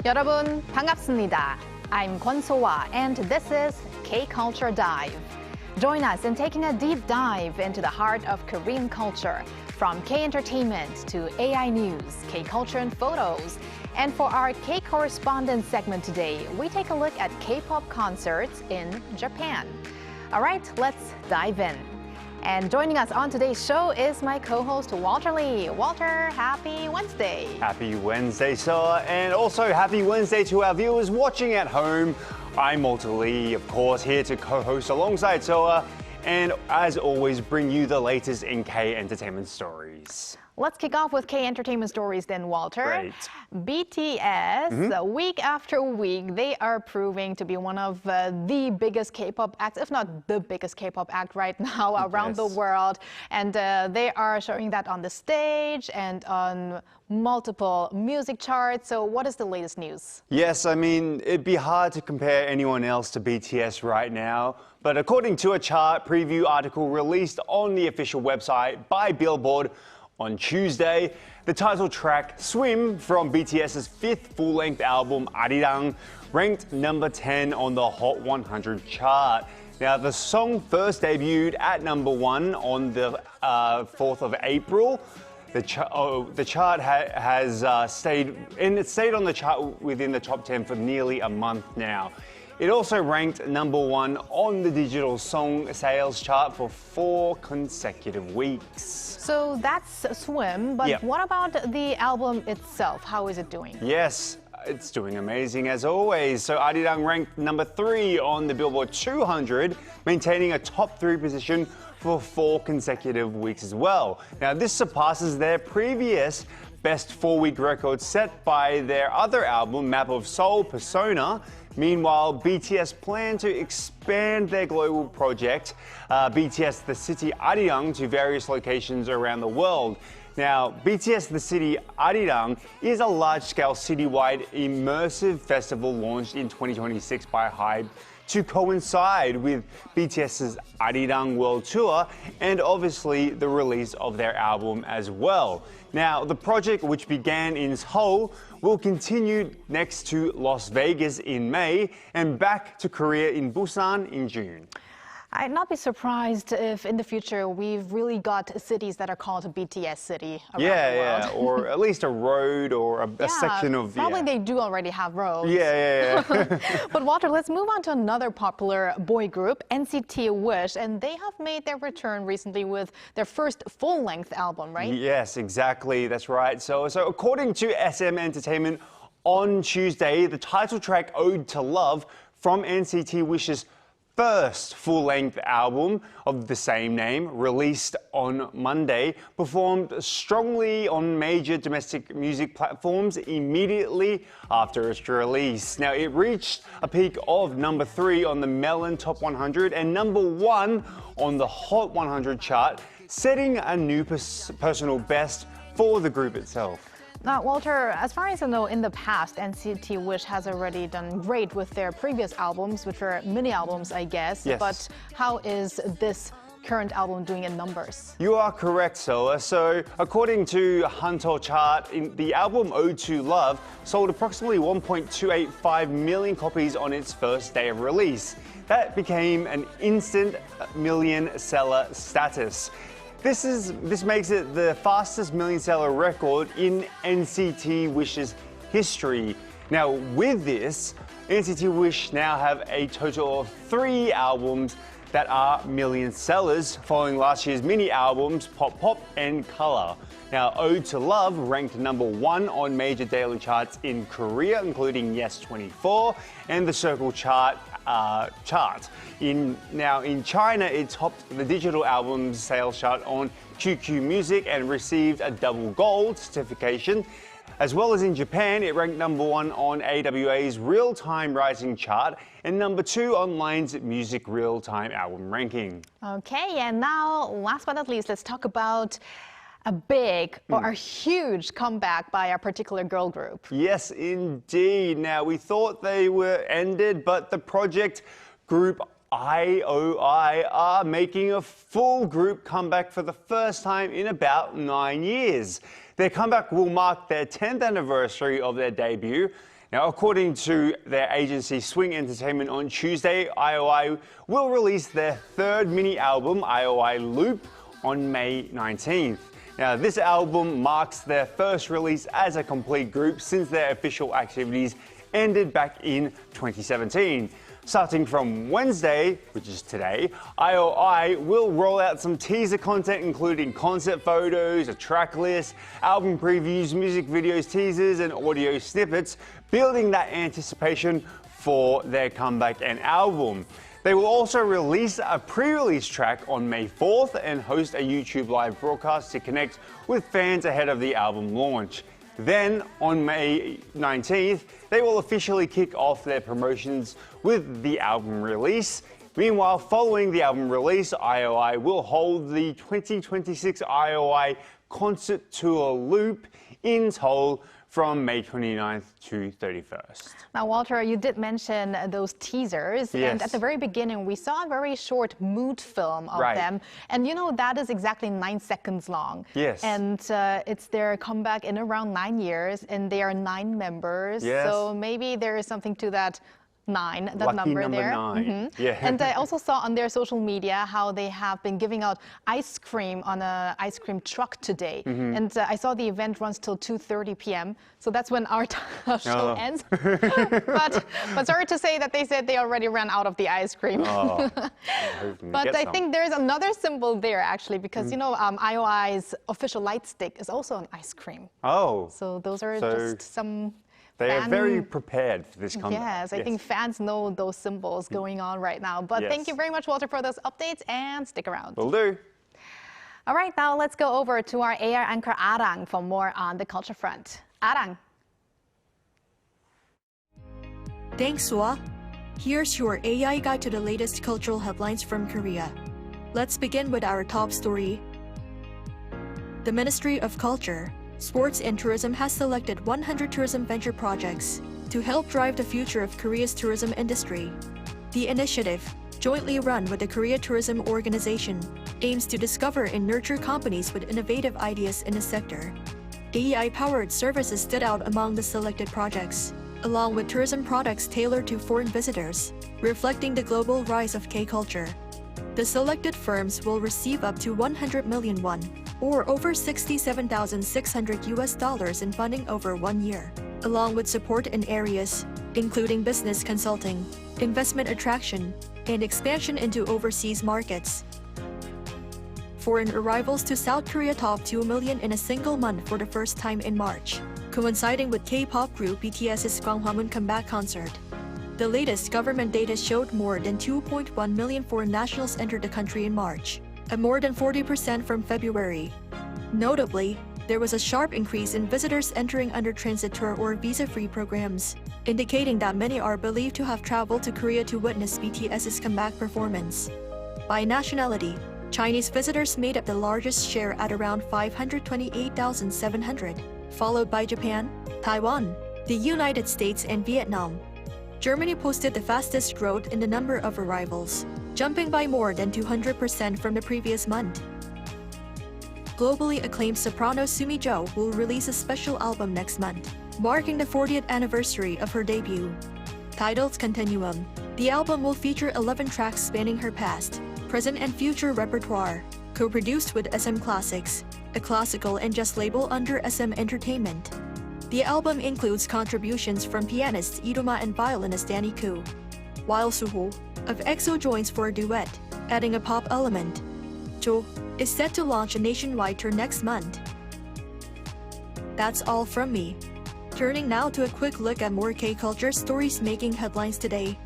여러분 반갑습니다. I'm Kwon-soa and this is K-Culture Dive. Join us in taking a deep dive into the heart of Korean culture, from K-entertainment to AI news, K-culture and photos. And for our K-Correspondent segment today, we take a look at K-pop concerts in Japan. All right, let's dive in. And joining us on today's show is my co-host Walter Lee. Walter, happy Wednesday. Happy Wednesday, Soa, and also happy Wednesday to our viewers watching at home. I'm Walter Lee, of course, here to co-host alongside Soa, and as always, bring you the latest in K-entertainment stories. Let's kick off with K-entertainment stories then, Walter. Great. BTS, week after week, they are proving to be one of the biggest K-pop acts, if not the biggest K-pop act right now around the world. And they are showing that on the stage and on multiple music charts. So what is the latest news? Yes, I mean, it'd be hard to compare anyone else to BTS right now. But according to a chart preview article released on the official website by Billboard, on Tuesday, the title track Swim from BTS's fifth full-length album Arirang ranked number 10 on the Hot 100 chart. Now, the song first debuted at number 1 on the 4th of April. The chart has stayed on the chart within the top 10 for nearly a month now. It also ranked number 1 on the digital song sales chart for 4 consecutive weeks. So that's Swim, but what about the album itself? How is it doing? Yes, it's doing amazing as always. So Arirang ranked number 3 on the Billboard 200, maintaining a top 3 position for 4 consecutive weeks as well. Now, this surpasses their previous best 4-week record set by their other album, Map of Soul Persona. Meanwhile, BTS plan to expand their global project, BTS The City Arirang, to various locations around the world. Now, BTS The City Arirang is a large-scale citywide immersive festival launched in 2026 by HYBE to coincide with BTS's Arirang World Tour and obviously the release of their album as well. Now, the project, which began in Seoul, will continue next to Las Vegas in May and back to Korea in Busan in June. I'd not be surprised if in the future we've really got cities that are called BTS City around the world. Yeah, or at least a road or a section of... Probably they do already have roads. Yeah. But Walter, let's move on to another popular boy group, NCT Wish, and they have made their return recently with their first full-length album, right? Yes, exactly, that's right. So according to SM Entertainment, on Tuesday, the title track Ode to Love from NCT Wish's first full-length album of the same name, released on Monday, performed strongly on major domestic music platforms immediately after its release. Now, it reached a peak of number 3 on the Melon Top 100 and number 1 on the Hot 100 chart, setting a new personal best for the group itself. Now, Walter, as far as I know, in the past, NCT Wish has already done great with their previous albums, which were mini albums, I guess. Yes. But how is this current album doing in numbers? You are correct, Soa. So, according to Hanto chart, the album Ode to Love sold approximately 1.285 million copies on its first day of release. That became an instant million seller status. This makes it the fastest million-seller record in NCT Wish's history. Now, with this, NCT Wish now have a total of 3 albums that are million sellers, following last year's mini albums Pop Pop and Color. Now, Ode to Love ranked number 1 on major daily charts in Korea, including Yes 24 and the Circle chart. In China, it topped the digital albums sales chart on QQ Music and received a double gold certification. As well as in Japan, it ranked number 1 on AWA's Real-Time Rising chart and number 2 on Line's Music Real-Time Album ranking. Okay, and now, last but not least, let's talk about a big or a huge comeback by a particular girl group. Yes, indeed. Now, we thought they were ended, but the project group IOI are making a full group comeback for the first time in about 9 years. Their comeback will mark their 10th anniversary of their debut. Now, according to their agency Swing Entertainment on Tuesday, IOI will release their third mini album, IOI Loop, on May 19th. Now, this album marks their first release as a complete group since their official activities ended back in 2017. Starting from Wednesday, which is today, IOI will roll out some teaser content including concert photos, a track list, album previews, music videos, teasers and audio snippets, building that anticipation for their comeback and album. They will also release a pre-release track on May 4th and host a YouTube live broadcast to connect with fans ahead of the album launch. Then, on May 19th, they will officially kick off their promotions with the album release. Meanwhile, following the album release, IOI will hold the 2026 IOI Concert Tour Loop in Seoul from May 29th to 31st. Now, Walter, you did mention those teasers. Yes. And at the very beginning, we saw a very short mood film of them. And you know, that is exactly 9 seconds long. Yes. And it's their comeback in around 9 years. And they are 9 members. Yes. So maybe there is something to that. 9, that Lucky number there. 9. Yeah. And I also saw on their social media how they have been giving out ice cream on an ice cream truck today. And I saw the event runs till 2:30 p.m. So that's when our show ends. but sorry to say that they said they already ran out of the ice cream. But I think there's another symbol there actually, because you know IOI's official light stick is also an ice cream. Oh. So those are just some. They are very prepared for this comeback. Yes, I think fans know those symbols going on right now. But thank you very much, Walter, for those updates, and stick around. Will do. All right, now let's go over to our AR anchor Arirang for more on the culture front. Arirang. Thanks, Sua. Here's your AI guide to the latest cultural headlines from Korea. Let's begin with our top story. The Ministry of Culture, Sports and Tourism has selected 100 tourism venture projects to help drive the future of Korea's tourism industry. The initiative, jointly run with the Korea Tourism Organization, aims to discover and nurture companies with innovative ideas in the sector. AI-powered services stood out among the selected projects, along with tourism products tailored to foreign visitors, reflecting the global rise of K-culture. The selected firms will receive up to 100 million won, or over $67,600 in funding over 1 year, along with support in areas including business consulting, investment attraction, and expansion into overseas markets. Foreign arrivals to South Korea topped 2 million in a single month for the first time in March, coinciding with K-pop group BTS's Gwanghwamun comeback concert. The latest government data showed more than 2.1 million foreign nationals entered the country in March, a more than 40% from February. Notably, there was a sharp increase in visitors entering under transit tour or visa-free programs, indicating that many are believed to have traveled to Korea to witness BTS's comeback performance. By nationality, Chinese visitors made up the largest share at around 528,700, followed by Japan, Taiwan, the United States, and Vietnam. Germany posted the fastest growth in the number of arrivals, jumping by more than 200% from the previous month. Globally acclaimed soprano Sumi Jo will release a special album next month, marking the 40th anniversary of her debut. Titled Continuum, the album will feature 11 tracks spanning her past, present and future repertoire, co-produced with SM Classics, a classical and jazz label under SM Entertainment. The album includes contributions from pianist Iruma and violinist Danny Koo, while Suho of EXO joins for a duet, adding a pop element. Jo is set to launch a nationwide tour next month. That's all from me. Turning now to a quick look at more K-culture stories making headlines today.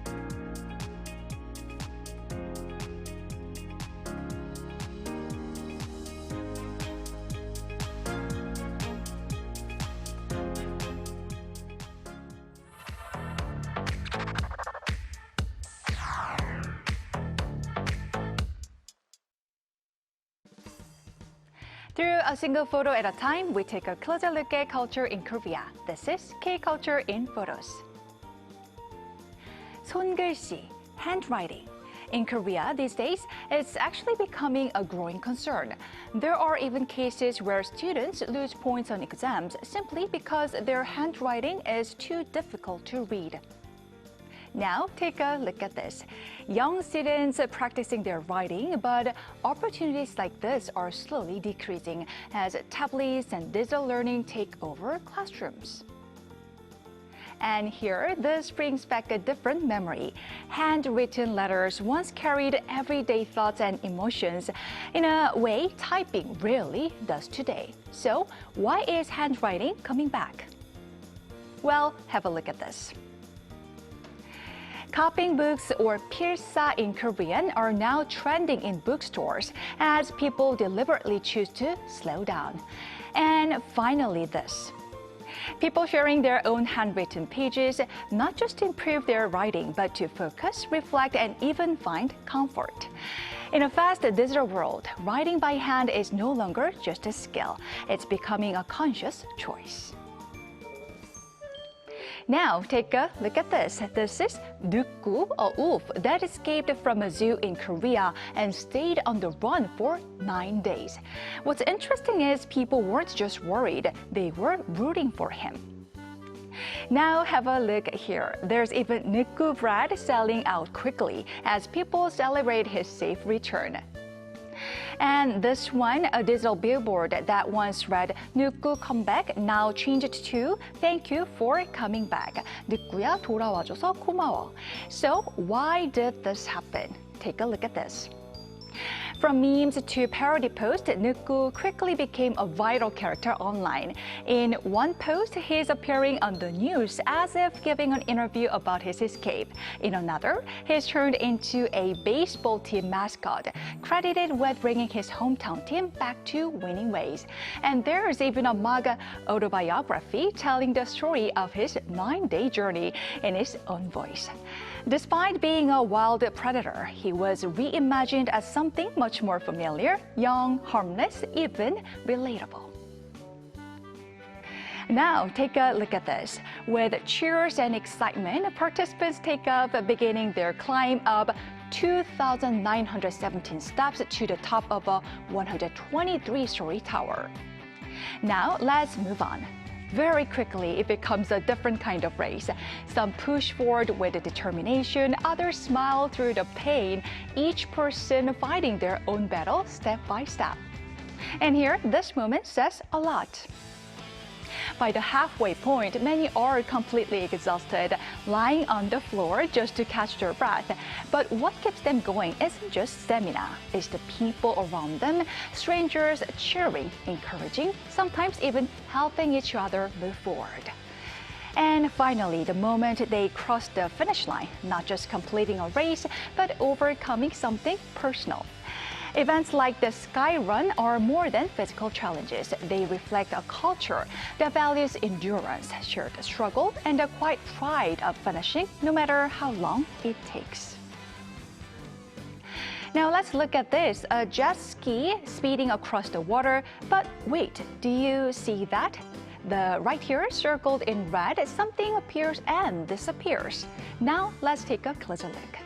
Through a single photo at a time, we take a closer look at culture in Korea. This is K-Culture in Photos. 손글씨, handwriting. In Korea these days, it's actually becoming a growing concern. There are even cases where students lose points on exams simply because their handwriting is too difficult to read. Now, take a look at this. Young students practicing their writing, but opportunities like this are slowly decreasing as tablets and digital learning take over classrooms. And here, this brings back a different memory. Handwritten letters once carried everyday thoughts and emotions in a way typing rarely does today. So, why is handwriting coming back? Well, have a look at this. Copying books, or 필사 in Korean, are now trending in bookstores as people deliberately choose to slow down. And finally, this. People sharing their own handwritten pages, not just to improve their writing, but to focus, reflect, and even find comfort. In a fast digital world, writing by hand is no longer just a skill. It's becoming a conscious choice. Now, take a look at this. This is Neukgu, a wolf that escaped from a zoo in Korea and stayed on the run for 9 days. What's interesting is people weren't just worried, they were rooting for him. Now have a look here. There's even Neukgu bread selling out quickly as people celebrate his safe return. And this one, a digital billboard that once read "Neukgu come back" now changed to "Thank you for coming back. Neukgu야 돌아와줘서 고마워." So why did this happen? Take a look at this. From memes to parody posts, Neukgu quickly became a viral character online. In one post, he's appearing on the news as if giving an interview about his escape. In another, he's turned into a baseball team mascot, credited with bringing his hometown team back to winning ways. And there's even a manga autobiography telling the story of his 9-day journey in his own voice. Despite being a wild predator, he was reimagined as something much more familiar, young, harmless, even relatable. Now, take a look at this. With cheers and excitement, participants take up beginning their climb up 2,917 steps to the top of a 123-story tower. Now, let's move on. Very quickly, it becomes a different kind of race. Some push forward with determination, others smile through the pain, each person fighting their own battle step by step. And here, this moment says a lot. By the halfway point, many are completely exhausted, lying on the floor just to catch their breath. But what keeps them going isn't just stamina, it's the people around them, strangers cheering, encouraging, sometimes even helping each other move forward. And finally, the moment they cross the finish line, not just completing a race, but overcoming something personal. Events like the Sky Run are more than physical challenges. They reflect a culture that values endurance, shared struggle, and the quiet pride of finishing, no matter how long it takes. Now let's look at this, a jet ski speeding across the water. But wait, do you see that? Right here, circled in red, something appears and disappears. Now let's take a closer look.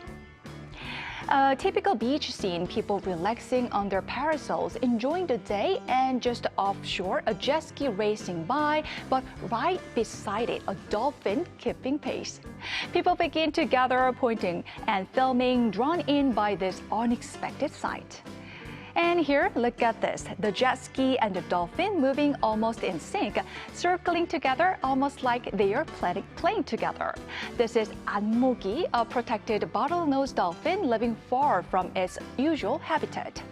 A typical beach scene, people relaxing on their parasols, enjoying the day, and just offshore, a jet ski racing by, but right beside it, a dolphin keeping pace. People begin to gather, pointing and filming, drawn in by this unexpected sight. And here, look at this, the jet ski and the dolphin moving almost in sync, circling together almost like they are playing together. This is 안목이, a protected bottlenose dolphin living far from its usual habitat.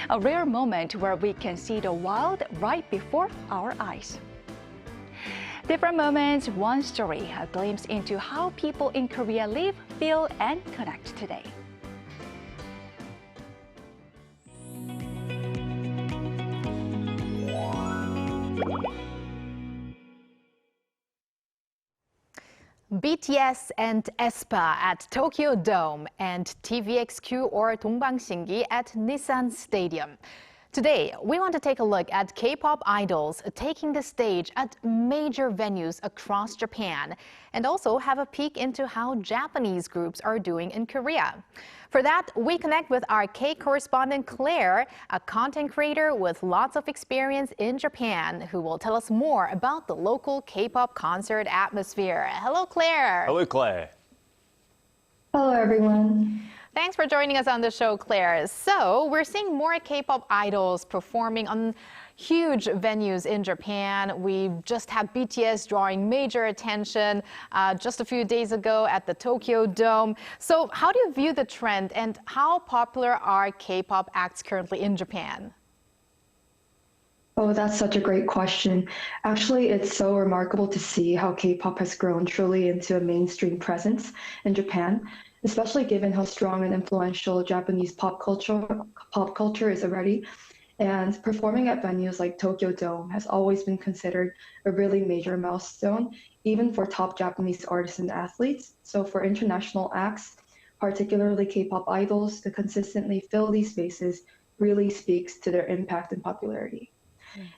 A rare moment where we can see the wild right before our eyes. Different moments, one story, a glimpse into how people in Korea live, feel, and connect today. BTS and aespa at Tokyo Dome and TVXQ or 동방신기 at Nissan Stadium. Today, we want to take a look at K-pop idols taking the stage at major venues across Japan, and also have a peek into how Japanese groups are doing in Korea. For that, we connect with our K-Correspondent Claire, a content creator with lots of experience in Japan, who will tell us more about the local K-pop concert atmosphere. Hello, Claire. Hello, Claire. Hello, everyone. Thanks for joining us on the show, Claire. So, we're seeing more K-pop idols performing on huge venues in Japan. We just had BTS drawing major attention just a few days ago at the Tokyo Dome. So, how do you view the trend, and how popular are K-pop acts currently in Japan? Oh, that's such a great question. Actually, it's so remarkable to see how K-pop has grown truly into a mainstream presence in Japan, especially given how strong and influential Japanese pop culture is already. And performing at venues like Tokyo Dome has always been considered a really major milestone, even for top Japanese artists and athletes. So for international acts, particularly K-pop idols, to consistently fill these spaces really speaks to their impact and popularity.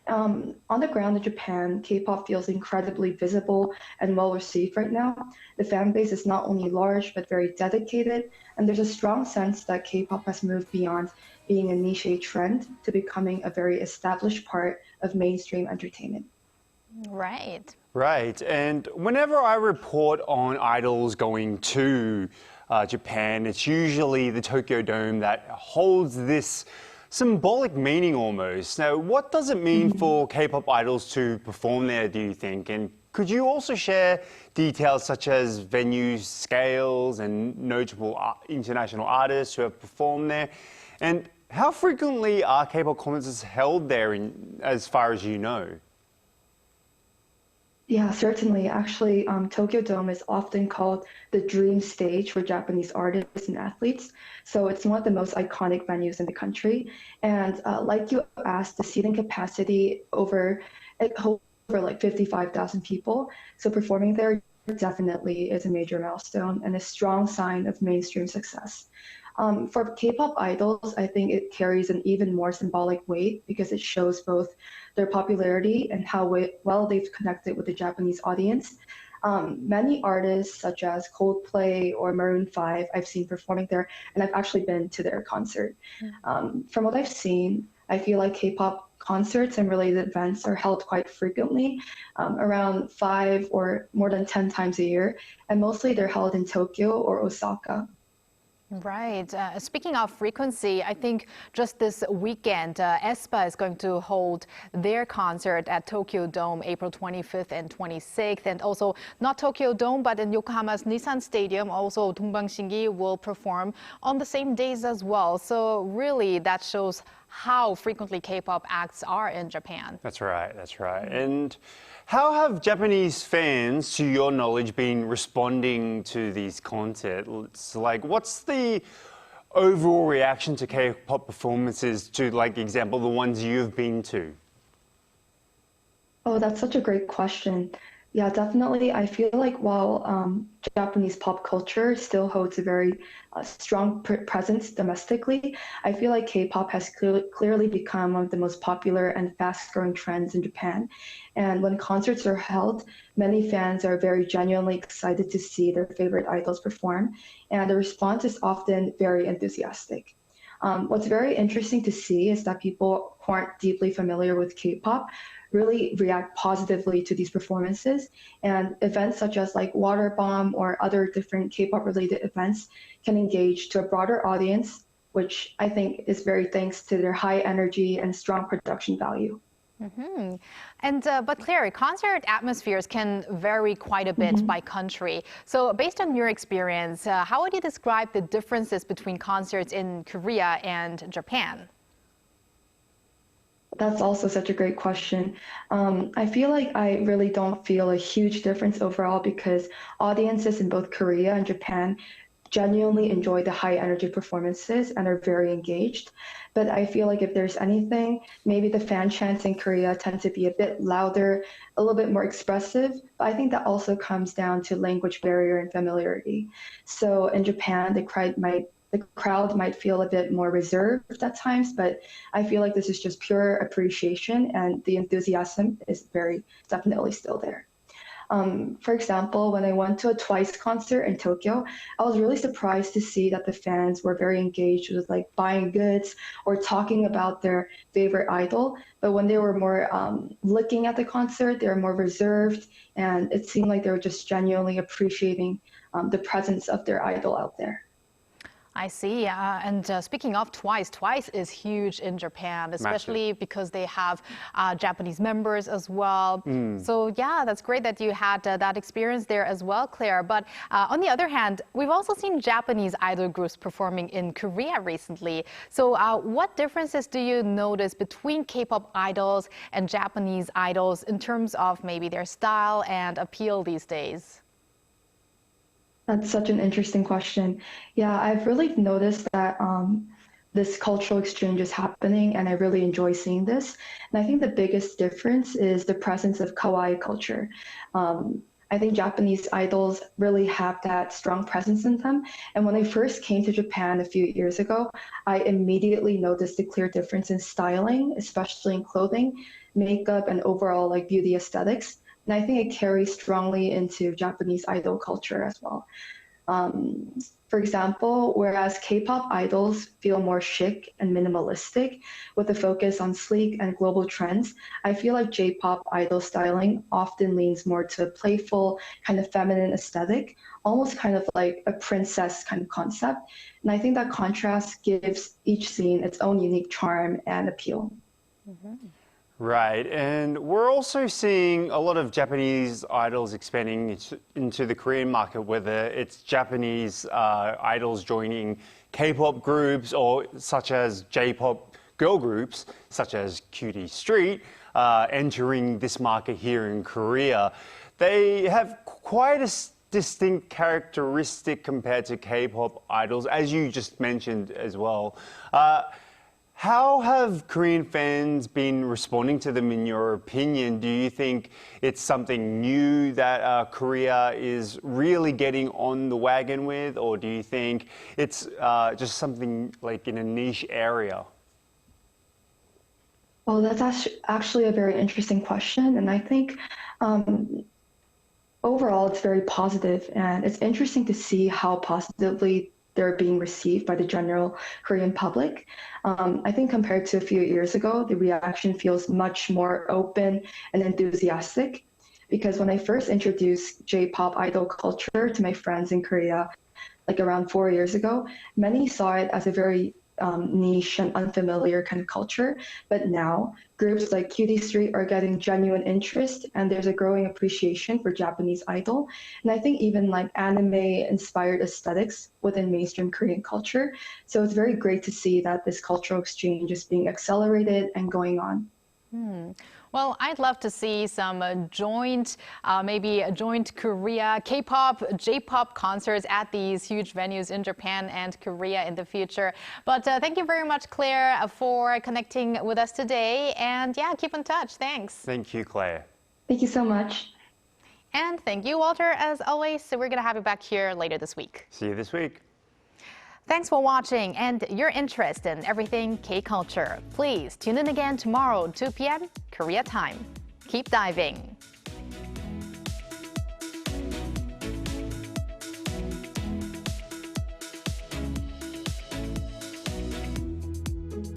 On the ground in Japan, K-pop feels incredibly visible and well received right now. The fan base is not only large, but very dedicated, and there's a strong sense that K-pop has moved beyond being a niche trend to becoming a very established part of mainstream entertainment. Right. Right, and whenever I report on idols going to Japan, it's usually the Tokyo Dome that holds this symbolic meaning almost. Now, what does it mean for K-pop idols to perform there, do you think? And could you also share details such as venue scales and notable international artists who have performed there? And how frequently are K-pop concerts held there, as far as you know? Yeah, certainly. Actually, Tokyo Dome is often called the dream stage for Japanese artists and athletes. So it's one of the most iconic venues in the country. And like you asked, the seating capacity it holds over like 55,000 people. So performing there definitely is a major milestone and a strong sign of mainstream success. For K-pop idols, I think it carries an even more symbolic weight because it shows both their popularity and how well they've connected with the Japanese audience. Many artists such as Coldplay or Maroon 5 I've seen performing there, and I've actually been to their concert. From what I've seen, I feel like K-pop concerts and related events are held quite frequently, around 5 or more than 10 times a year, and mostly they're held in Tokyo or Osaka. Right. Speaking of frequency, I think just this weekend, aespa is going to hold their concert at Tokyo Dome April 25th and 26th. And also, not Tokyo Dome, but in Yokohama's Nissan Stadium, also Dongbang will perform on the same days as well. So really, that shows how frequently K-pop acts are in Japan. That's right, that's right. And how have Japanese fans, to your knowledge, been responding to these concerts? Like, what's the overall reaction to K-pop performances, to, like, example, the ones you've been to? Oh, that's such a great question. Yeah, definitely. I feel like while Japanese pop culture still holds a very strong presence domestically, I feel like K-pop has clearly become one of the most popular and fast-growing trends in Japan. And when concerts are held, many fans are very genuinely excited to see their favorite idols perform, and the response is often very enthusiastic. What's very interesting to see is that people who aren't deeply familiar with K-pop really react positively to these performances, and events such as like Water Bomb or other different K-pop related events can engage to a broader audience, which I think is very thanks to their high energy and strong production value. And but Claire, concert atmospheres can vary quite a bit by country. So based on your experience, how would you describe the differences between concerts in Korea and Japan? That's also such a great question. I feel like I really don't feel a huge difference overall because audiences in both Korea and Japan genuinely enjoy the high energy performances and are very engaged. But I feel like if there's anything, maybe the fan chants in Korea tend to be a bit louder, a little bit more expressive. But I think that also comes down to language barrier and familiarity. So in Japan, the crowd might the crowd might feel a bit more reserved at times, but I feel like this is just pure appreciation and the enthusiasm is very definitely still there. For example, when I went to a Twice concert in Tokyo, I was really surprised to see that the fans were very engaged with like buying goods or talking about their favorite idol. But when they were more looking at the concert, they were more reserved, and it seemed like they were just genuinely appreciating the presence of their idol out there. I see. And speaking of Twice, Twice is huge in Japan, especially because they have Japanese members as well. So yeah, that's great that you had that experience there as well, Claire. But on the other hand, we've also seen Japanese idol groups performing in Korea recently. So what differences do you notice between K-pop idols and Japanese idols in terms of maybe their style and appeal these days? That's such an interesting question. Yeah, I've really noticed that this cultural exchange is happening, and I really enjoy seeing this. And I think the biggest difference is the presence of kawaii culture. I think Japanese idols really have that strong presence in them. And when I first came to Japan a few years ago, I immediately noticed a clear difference in styling, especially in clothing, makeup, and overall like beauty aesthetics. And I think it carries strongly into Japanese idol culture as well. For example, whereas K-pop idols feel more chic and minimalistic with a focus on sleek and global trends, I feel like J-pop idol styling often leans more to a playful, kind of feminine aesthetic, almost kind of like a princess kind of concept. And I think that contrast gives each scene its own unique charm and appeal. Right, and we're also seeing a lot of Japanese idols expanding into the Korean market, whether it's Japanese idols joining K-pop groups or such as J-pop girl groups, such as Cutie Street, entering this market here in Korea. They have quite a distinct characteristic compared to K-pop idols, as you just mentioned as well. How have Korean fans been responding to them, in your opinion? Do you think it's something new that Korea is really getting on the wagon with, or do you think it's just something like in a niche area? Well, that's actually a very interesting question. And I think overall, it's very positive, and it's interesting to see how positively they're being received by the general Korean public. I think compared to a few years ago, the reaction feels much more open and enthusiastic. Because when I first introduced J-pop idol culture to my friends in Korea, like around 4 years ago, many saw it as a very niche and unfamiliar kind of culture. But now, groups like Cutie Street are getting genuine interest, and there's a growing appreciation for Japanese idol. And I think even like anime-inspired aesthetics within mainstream Korean culture. So it's very great to see that this cultural exchange is being accelerated and going on. Well, I'd love to see some maybe a joint Korea, K-pop, J-pop concerts at these huge venues in Japan and Korea in the future. But thank you very much, Claire, for connecting with us today. And yeah, keep in touch. Thanks. Thank you, Claire. Thank you so much. And thank you, Walter, as always. So we're going to have you back here later this week. See you this week. Thanks for watching and your interest in everything K-culture. Please tune in again tomorrow, 2 p.m. Korea time. Keep diving.